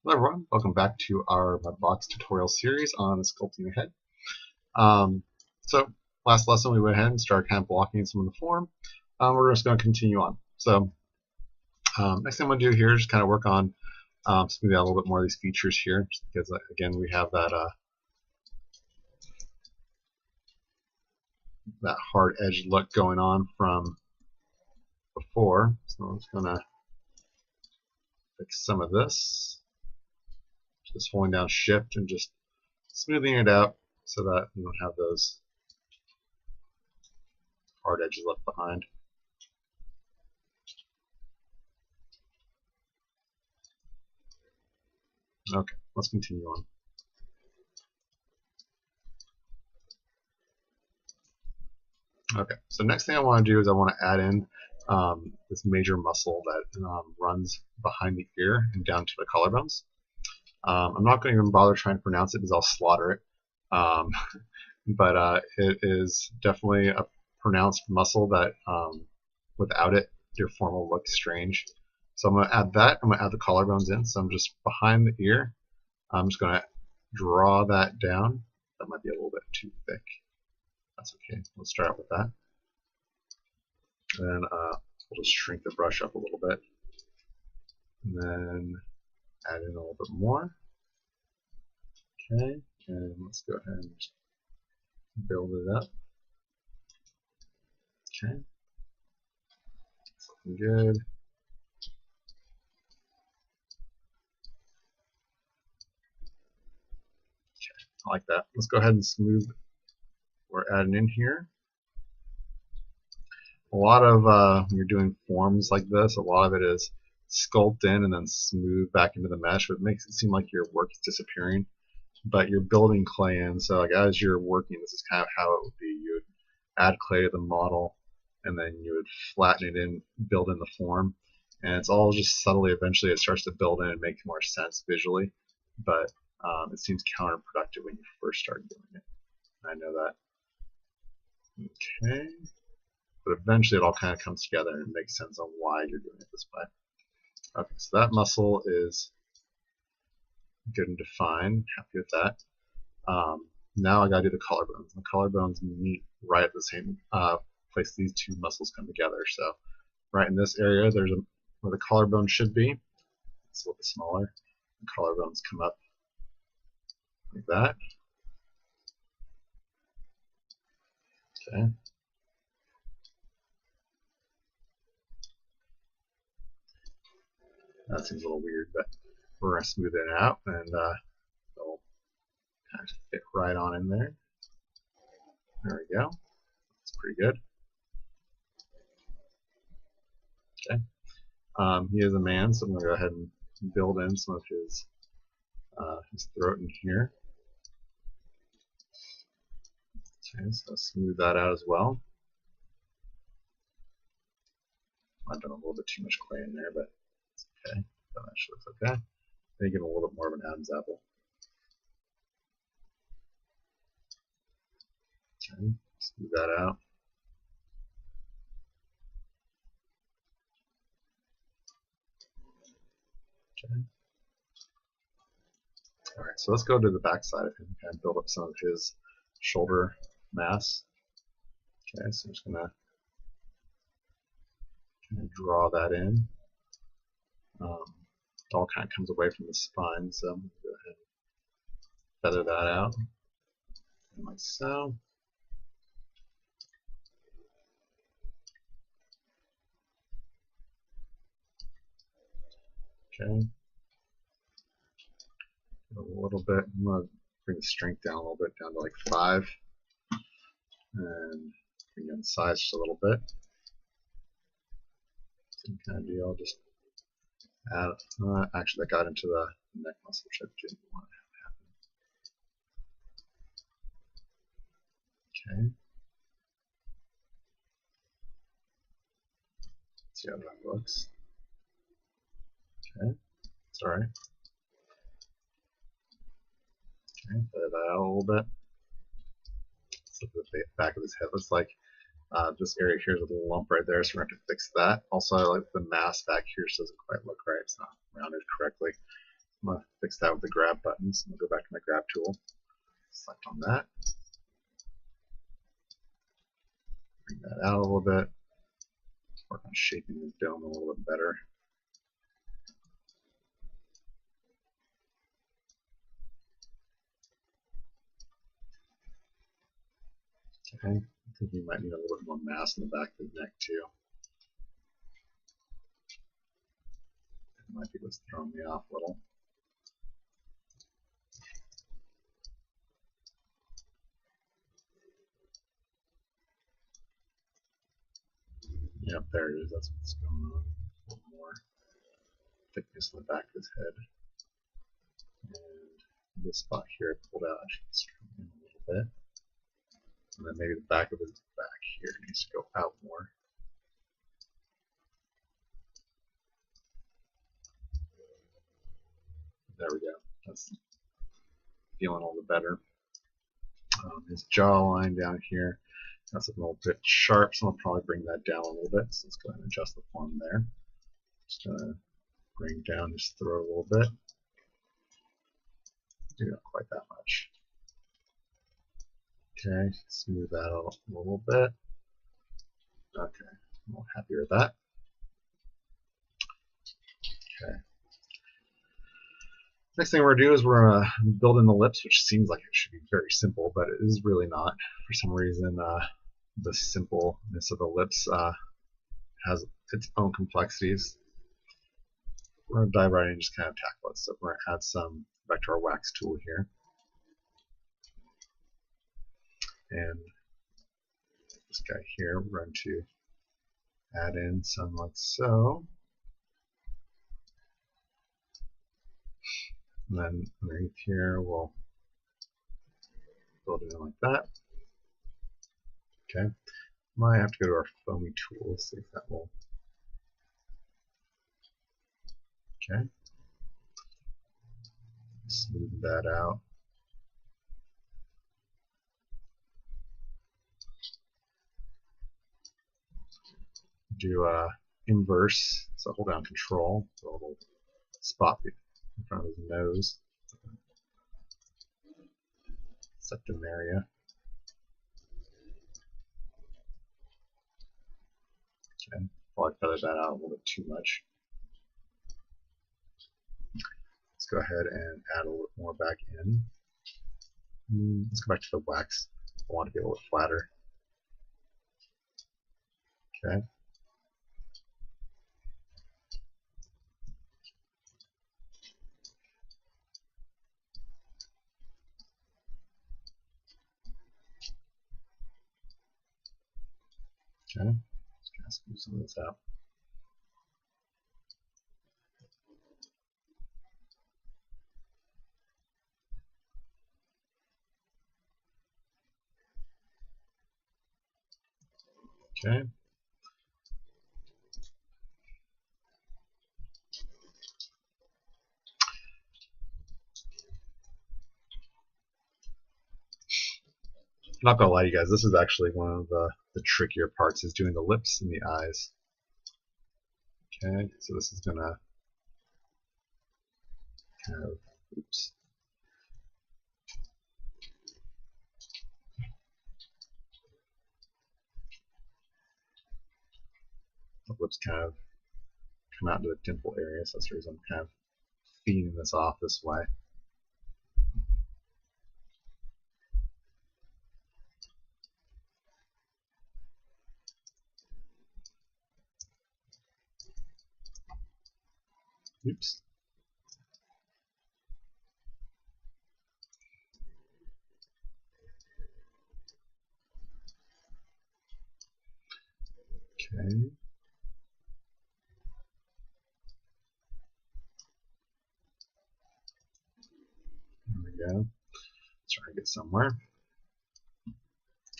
Hello everyone, welcome back to our Mudbox tutorial series on sculpting your head. So last lesson we went ahead and started kind of blocking some of the form. We're just going to continue on. So next thing I'm going to do here is just kind of work on smoothing out a little bit more of these features here, just because again we have that that hard edge look going on from before. So I'm just going to fix some of this. Just holding down shift and just smoothing it out so that you don't have those hard edges left behind. Okay, let's continue on. Okay, so next thing I want to do is I want to add in this major muscle that runs behind the ear and down to the collarbones. I'm not going to even bother trying to pronounce it because I'll slaughter it. But it is definitely a pronounced muscle that without it, your form will look strange. So I'm going to add that. I'm going to add the collarbones in. So I'm just behind the ear. I'm just going to draw that down. That might be a little bit too thick. That's okay. Let's start out with that. And then we'll just shrink the brush up a little bit. And then add in a little bit more. Okay, and let's go ahead and just build it up. Okay, looking good. Okay, I like that. Let's go ahead and smooth what we're adding in here. A lot of when you're doing forms like this, a lot of it is sculpt in and then smooth back into the mesh, but it makes it seem like your work is disappearing. But you're building clay in, so like as you're working, this is kind of how it would be. You would add clay to the model, and then you would flatten it in, build in the form, and it's all just subtly. Eventually, it starts to build in and make more sense visually, but it seems counterproductive when you first start doing it. I know that. Okay, but eventually it all kind of comes together and makes sense on why you're doing it this way. Okay, so that muscle is good and defined. Happy with that. Now I gotta do the collarbones. The collarbones meet right at the same place these two muscles come together. So right in this area, there's where the collarbone should be. It's a little bit smaller. The collarbones come up like that. Okay. That seems a little weird, but we're gonna smooth it out, and it'll kind of fit right on in there. There we go. That's pretty good. Okay. He is a man, so I'm going to go ahead and build in some of his throat in here. Okay, so smooth that out as well. I've done a little bit too much clay in there, but it's okay. That actually looks okay. Then give him a little bit more of an Adam's apple. Okay, smooth that out. Okay. Alright, so let's go to the back side of him and kind of build up some of his shoulder mass. Okay, so I'm just going to draw that in. It all kind of comes away from the spine, so I'm going to go ahead and feather that out like so. Okay. A little bit. I'm going to bring the strength down a little bit, down to like 5. And bring down the size just a little bit. Same kind of deal. Just add. Actually, that got into the neck muscle, which I didn't want to have happen. Okay. Let's see how that looks. Okay. It's alright. Okay, feather that out a little bit. So the back of his head looks like this area here is a little lump right there, so we're going to have to fix that. Also, like the mass back here just doesn't quite look right. It's not rounded correctly. I'm going to fix that with the grab button. So I'm going to go back to my grab tool, select on that, bring that out a little bit, work on shaping the dome a little bit better. Okay, I think you might need a little bit more mass in the back of the neck too. That might be what's throwing me off a little. Yep, there it is. That's what's going on. A little more thickness in the back of his head. And this spot here I pulled out, I should string in a little bit. And then maybe the back of his back here needs to go out more. There we go. That's feeling a little bit better. His jawline down here, that's a little bit sharp, so I'll probably bring that down a little bit. So let's go ahead and adjust the form there. Just gonna bring down his throat a little bit. Not quite that much. Okay, smooth that out a little bit. Okay, I'm all happy with that. Okay. Next thing we're going to do is we're going to build in the lips, which seems like it should be very simple, but it is really not. For some reason, the simpleness of the lips has its own complexities. We're going to dive right in and just kind of tackle it. So we're going to add some, back to our wax tool here. And this guy here, we're going to add in some like so. And then underneath here, we'll build it in like that. Okay. Might have to go to our foamy tool, see if that will. Okay. Smooth that out. Do inverse, so hold down Control, so a little spot in front of his nose, septum area. Okay, probably feather that out a little bit too much. Let's go ahead and add a little bit more back in. Let's go back to the wax. I want to be a little flatter. Okay. Okay, just kind of smooth some of this out. Okay. I'm not gonna lie to you guys, this is actually one of the trickier parts, is doing the lips and the eyes. Okay, so this is gonna kind of, oops. The lips kind of come out into the dimple area, so that's the reason I'm kind of feeding this off this way. Oops. Okay. There we go. Let's try to get somewhere.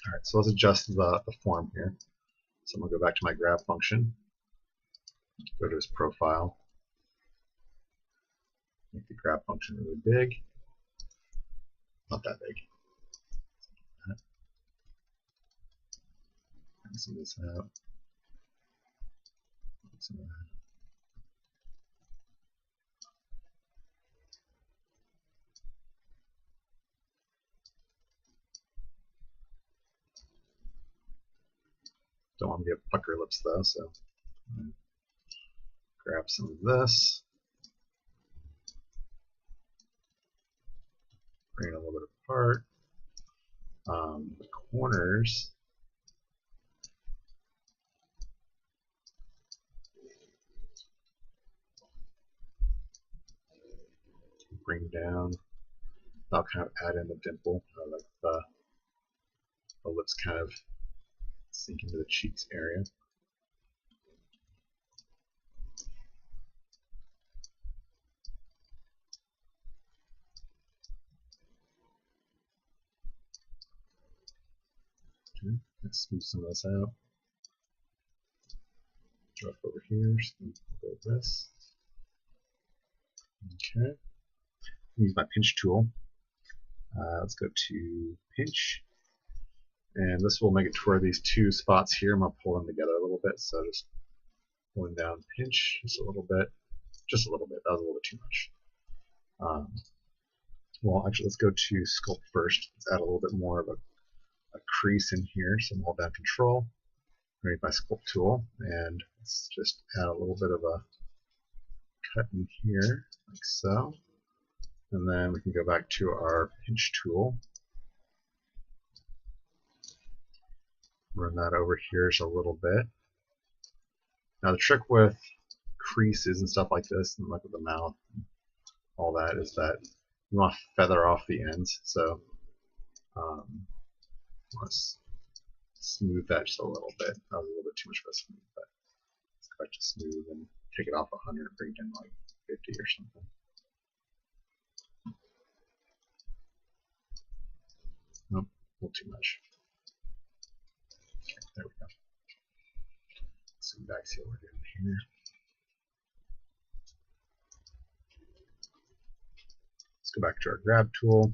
Alright, so let's adjust the form here. So I'm going to go back to my grab function, go to his profile, make the grab function really big. Not that big. Bring some of this out. Some of that. Don't want to get pucker lips though, so grab some of this, bring it a little bit apart. The corners, bring down. I'll kind of add in the dimple, like the lips kind of sink into the cheeks area. Okay, let's smooth some of this out. Drop over here, smooth this. Okay. Use my pinch tool. Let's go to pinch, and this will make it to where these two spots here, I'm going to pull them together a little bit, so just pulling down pinch just a little bit, that was a little bit too much. Well, actually, let's go to Sculpt first. Let's add a little bit more of a crease in here, so I'm hold down Control, underneath my Sculpt tool, and let's just add a little bit of a cut in here, like so. And then we can go back to our pinch tool, run that over here just a little bit. Now the trick with creases and stuff like this, and like with the mouth, and all that, is that you want to feather off the ends. So let's smooth that just a little bit. That was a little bit too much for a smooth, but let's go back to smooth and take it off 100 and bring it in like 50 or something. Nope, a little too much. Okay, there we go. Zoom back, see what we're doing here. Let's go back to our grab tool.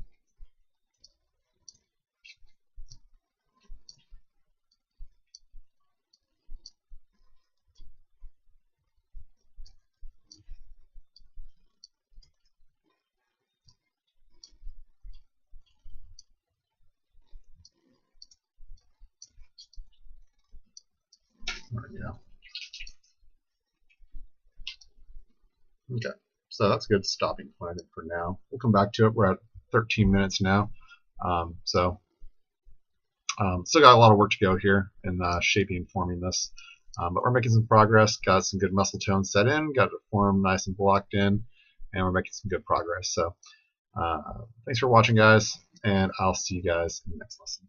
There we go. Okay, so that's a good stopping point for now. We'll come back to it. We're at 13 minutes now. Still got a lot of work to go here in shaping and forming this. But we're making some progress, got some good muscle tone set in, got it formed nice and blocked in, and we're making some good progress. So thanks for watching, guys, and I'll see you guys in the next lesson.